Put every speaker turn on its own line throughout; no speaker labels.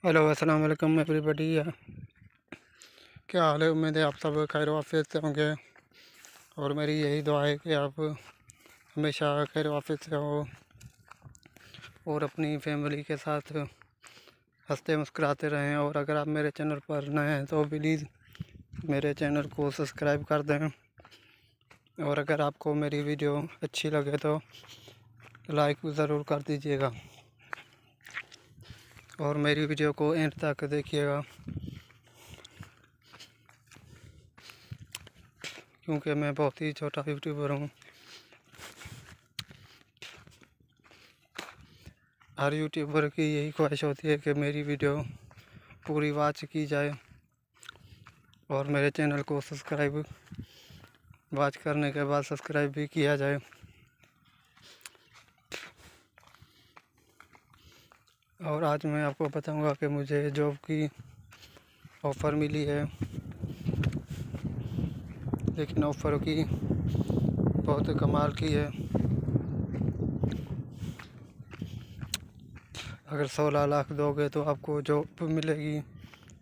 Hello अस्सलाम वालेकुम everybody. क्या हाल है? उम्मीद है आप सब खैर वाफियत से होंगे और मेरी यही दुआ है कि आप हमेशा खैर वाफियत से हो और अपनी फैमिली के साथ हंसते मुस्कुराते रहें। और अगर आप मेरे चैनल पर नए हैं तो प्लीज़ मेरे चैनल को सब्सक्राइब कर दें और अगर आपको मेरी वीडियो अच्छी लगे तो लाइक ज़रूर कर दीजिएगा और मेरी वीडियो को एंड तक देखिएगा, क्योंकि मैं बहुत ही छोटा यूट्यूबर हूँ। हर यूट्यूबर की यही ख्वाहिश होती है कि मेरी वीडियो पूरी वॉच की जाए और मेरे चैनल को सब्सक्राइब वॉच करने के बाद सब्सक्राइब भी किया जाए। और आज मैं आपको बताऊंगा कि मुझे जॉब की ऑफ़र मिली है, लेकिन ऑफ़र की बहुत कमाल की है। अगर 16 लाख दोगे तो आपको जॉब मिलेगी,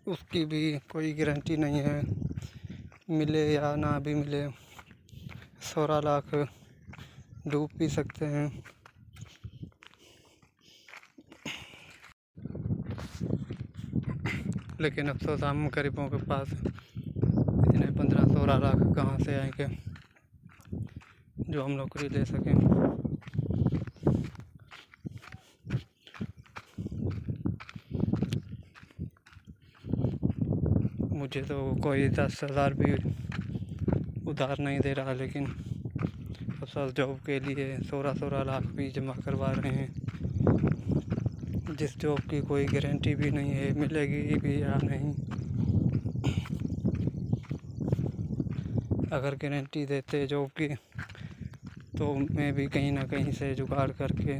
उसकी भी कोई गारंटी नहीं है मिले या ना भी मिले। 16 लाख डूब भी सकते हैं। लेकिन अफसोस हम गरीबों के पास इतने 15-16 लाख कहाँ से आएंगे जो हम नौकरी ले सकें। मुझे तो कोई 10,000 भी उधार नहीं दे रहा, लेकिन अफसोस जॉब के लिए 16-16 लाख भी जमा करवा रहे हैं, जिस जॉब की कोई गारंटी भी नहीं है मिलेगी भी या नहीं। अगर गारंटी देते जॉब की तो मैं भी कहीं ना कहीं से जुगाड़ करके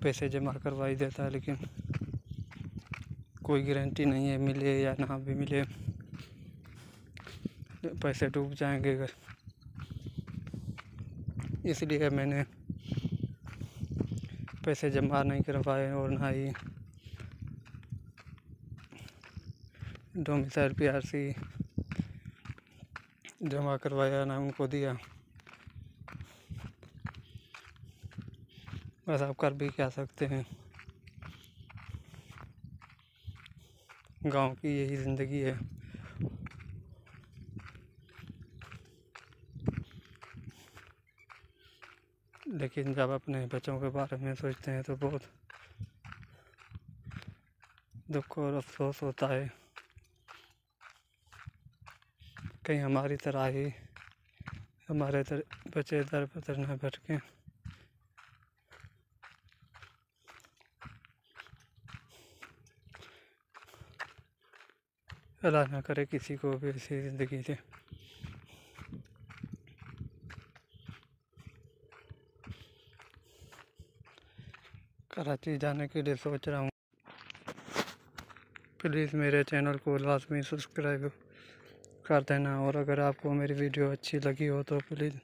पैसे जमा करवा ही देता, लेकिन कोई गारंटी नहीं है मिले या ना भी मिले, पैसे डूब जाएंगे। इसलिए मैंने पैसे जमा नहीं करवाए और ना ही डोमिसाइल PRC जमा करवाया, ना उनको दिया। बस आप कर भी क्या सकते हैं, गांव की यही ज़िंदगी है। लेकिन जब अपने बच्चों के बारे में सोचते हैं तो बहुत दुख और अफसोस होता है, कहीं हमारी तरह ही हमारे बच्चे दर बदर न भटकें। अल्लाह ना करे किसी को भी ऐसी ज़िंदगी दे। कराची जाने के लिए सोच रहा हूँ। प्लीज़ मेरे चैनल को लाजमी सब्सक्राइब कर देना और अगर आपको मेरी वीडियो अच्छी लगी हो तो प्लीज़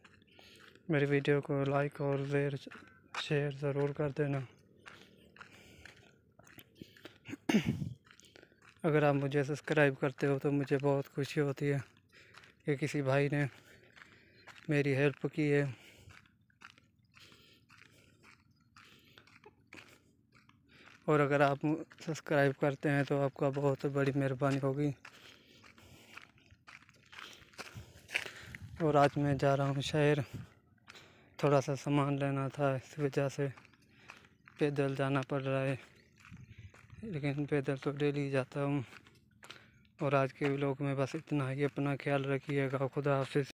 मेरी वीडियो को लाइक और शेयर ज़रूर कर देना। अगर आप मुझे सब्सक्राइब करते हो तो मुझे बहुत खुशी होती है कि किसी भाई ने मेरी हेल्प की है। और अगर आप सब्सक्राइब करते हैं तो आपका बहुत बड़ी मेहरबानी होगी। और आज मैं जा रहा हूँ शहर, थोड़ा सा सामान लेना था, इस वजह से पैदल जाना पड़ रहा है, लेकिन पैदल तो डेली जाता हूँ। और आज के व्लॉग में बस इतना ही। अपना ख्याल रखिएगा। खुदा हाफिज़।